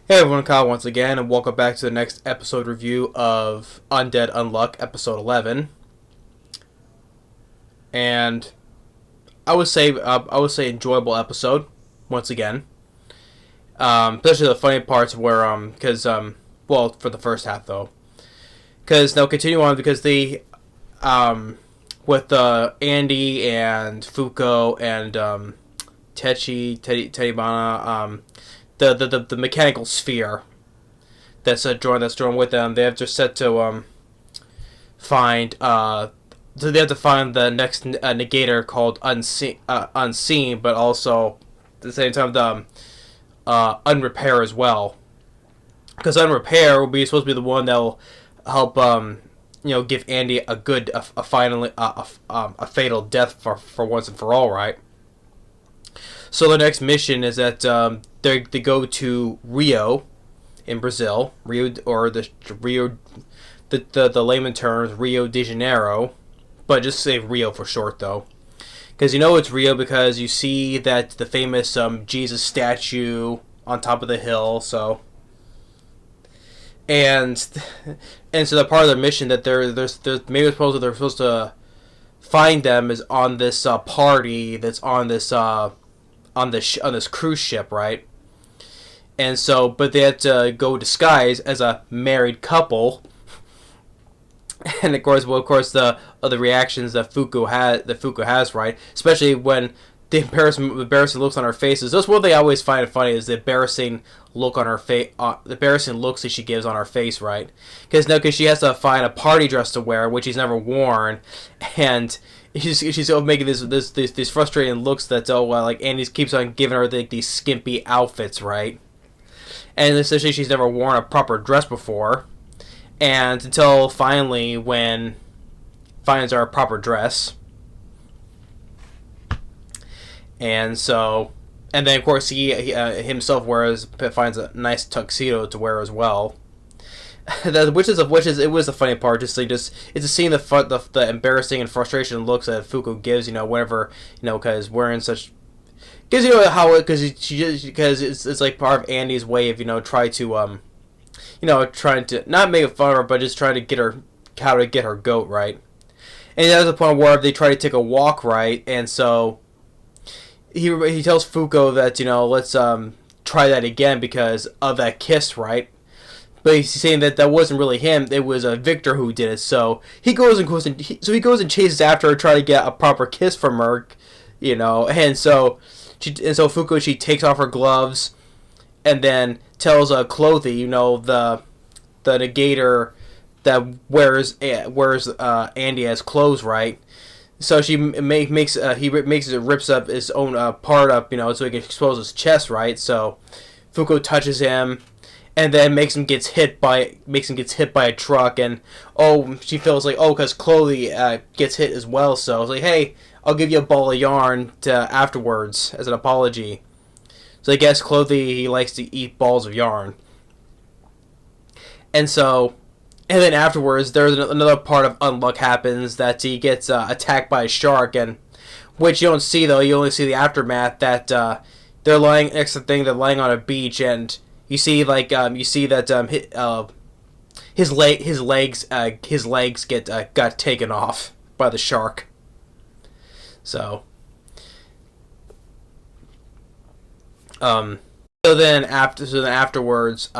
Hey everyone, Kyle once again, and welcome back to the next episode review of Undead Unluck, episode 11. And I would say enjoyable episode once again. Especially the funny parts where well, for the first half though, because they'll continue on because they with Andy and Fuko and Teddy the mechanical sphere that's drawn with them. They have just set to find so they have to find the next negator called unseen, but also at the same time the unrepair as well, because unrepair will be supposed to be the one that will help give Andy a finally a fatal death for once and for all, right? So the next mission is that they go to Rio in Brazil, Rio, or the Rio, the layman terms Rio de Janeiro, but just say Rio for short though, because you know it's Rio because you see that the famous Jesus statue on top of the hill. So and and so the part of their mission that they're supposed to find them is on this party that's on this on this cruise ship, right? And so, but they had to go disguised as a married couple, and of course, the other reactions that Fuku has, right? Especially when the embarrassing looks on her faces. That's one thing I always find funny is the embarrassing look on her face, the embarrassing looks that she gives on her face, right? Because she has to find a party dress to wear, which she's never worn, and she's making these frustrating looks that like Andy keeps on giving her these skimpy outfits, right? And essentially she's never worn a proper dress before, and until finally when finds her a proper dress, and so and then of course he himself finds a nice tuxedo to wear as well. Which is it was the funny part. It's a scene the embarrassing and frustration looks that Fuku gives. Whenever because wearing such because how because because it's like part of Andy's way of try to trying to not make fun of her, but just trying to get her how to get her goat right. And there's a point where they try to take a walk, right, and so he tells Fuko that let's try that again because of that kiss, right. But he's saying that wasn't really him; it was Victor who did it. So he goes and chases after her, trying to get a proper kiss from her, And so she takes off her gloves, and then tells Clothy, the negator that wears Andy as clothes, right? So she rips up his own part up, so he can expose his chest, right? So Fuko touches him, and then makes him gets hit by a truck, and she feels like because Chloe gets hit as well, so it's like, hey, I'll give you a ball of yarn afterwards as an apology. So I guess Chloe he likes to eat balls of yarn, and then afterwards there's another part of Unluck happens that he gets attacked by a shark, and which you don't see though, you only see the aftermath that they're lying next to the thing, they're lying on a beach, and you see that his legs got taken off by the shark. So um afterwards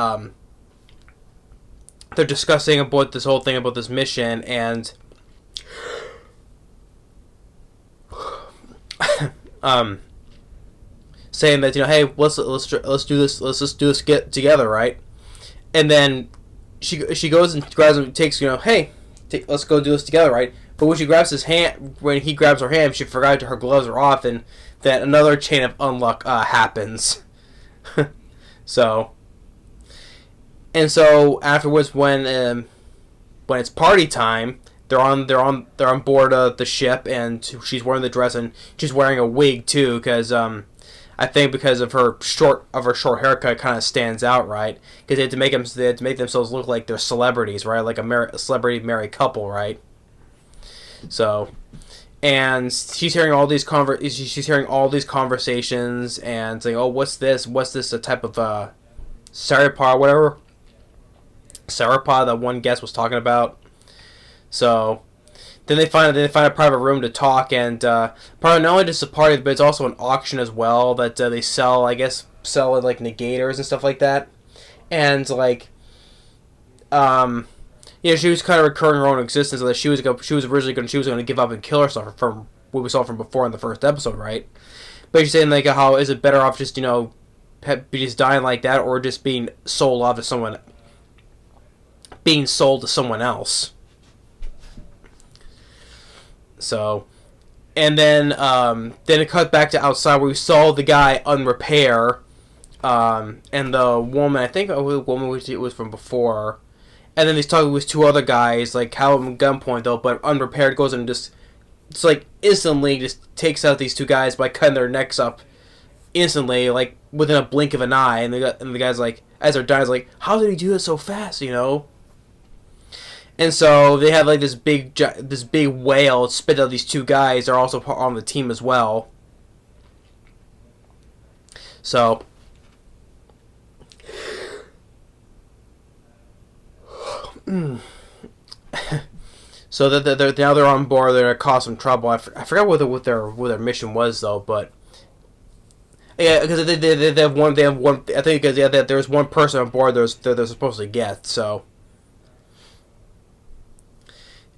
they're discussing about this whole thing about this mission, and saying that hey, let's do this, let's just do this get together, right? And then she goes and grabs him, takes hey, let's go do this together, right? But when he grabs her hand, she forgot her gloves are off, and that another chain of unluck happens. so afterwards, when it's party time, they're on board the ship, and she's wearing the dress, and she's wearing a wig too, because I think because of her short haircut, kind of stands out, right? Because they had to make themselves look like they're celebrities, right? Like a celebrity married couple, right? So, and she's hearing all these conversations and saying, "Oh, what's this? What's this? A type of Saripod, whatever. Saripod, that one guest was talking about. So then they find a private room to talk, and probably not only just a party, but it's also an auction as well that they sell. I guess sell like negators and stuff like that, and like, she was kind of recurring her own existence. That she was originally going to give up and kill herself from what we saw from before in the first episode, right? But she's saying like, how is it better off just just dying like that, or just being sold off to someone, being sold to someone else? So, and then it cut back to outside where we saw the guy unrepair, and the woman, I think the woman was from before, and then he's talking with two other guys, like held him at gunpoint though, but unrepaired, goes and just, it's like instantly just takes out these two guys by cutting their necks up instantly, like within a blink of an eye, and the guy's like, as they're dying, like, how did he do it so fast, you know? And so they have like this big whale spit out these two guys. They're also on the team as well. So, so that now they're on board. They're gonna cause some trouble. I forgot what their mission was though, but yeah, because they have one. I think because there's one person on board. They're supposed to get so.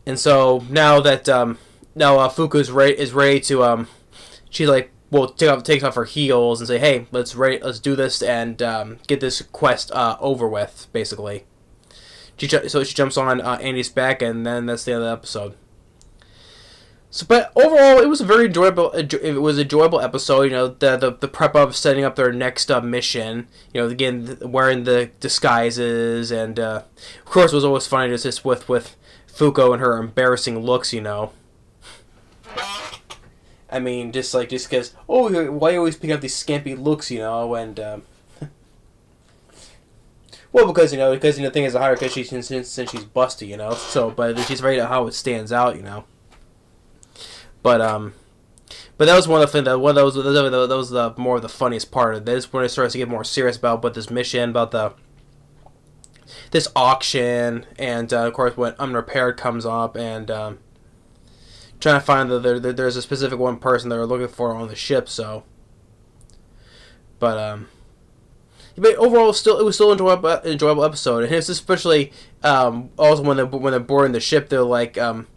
And so now that Fuku is ready to she's like, well, takes off her heels and say, hey, let's do this and get this quest over with, basically. So she jumps on Andy's back, and then that's the end of the episode. So, but overall, it was a very enjoyable. It was an enjoyable episode. You know, the prep of setting up their next mission. You know, again, wearing the disguises, and of course, it was always funny just with Fuko and her embarrassing looks, you know. I mean, just because, oh, why you always pick up these skimpy looks, you know, and, well, because the thing is, I hire her because since she's busty, you know, so, but she's right at how it stands out, you know. But that was one of the things, that was the more of the funniest part of this, when it starts to get more serious about what this mission, about this auction, and of course when Unrepaired comes up, and trying to find there's a specific one person they're looking for on the ship. So, but overall it was still enjoyable episode, and it's especially also when they're boarding the ship, they're like and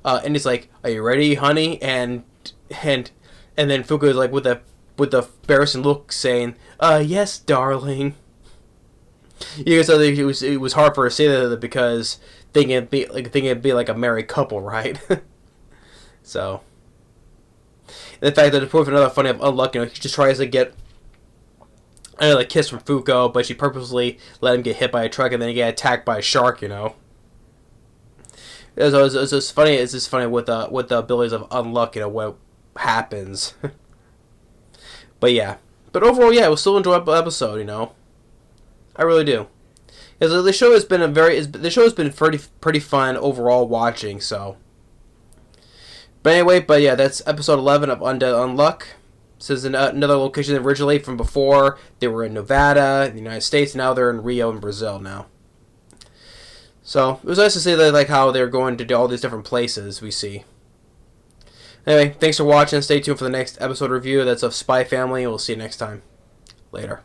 he's like, "Are you ready, honey?" and then Fuku is like with the embarrassing look saying, "Yes, darling." You guys, it was hard for her to say that because thinking it'd be like a married couple, right? So, and the fact that to prove another funny of unluck, he just tries to get another kiss from Fuko, but she purposely let him get hit by a truck and then he get attacked by a shark. You know, it's just funny. It's just funny with the abilities of unluck. You know what happens. But yeah, but overall, yeah, it was still an enjoyable episode. You know. I really do, because the show has been pretty fun overall watching. So, but anyway, yeah, that's episode 11 of Undead Unluck. This is another location originally from before. They were in Nevada, in the United States. Now they're in Rio in Brazil now. So it was nice to see that, like, how they're going to do all these different places we see. Anyway, thanks for watching. Stay tuned for the next episode review. That's of Spy Family. We'll see you next time. Later.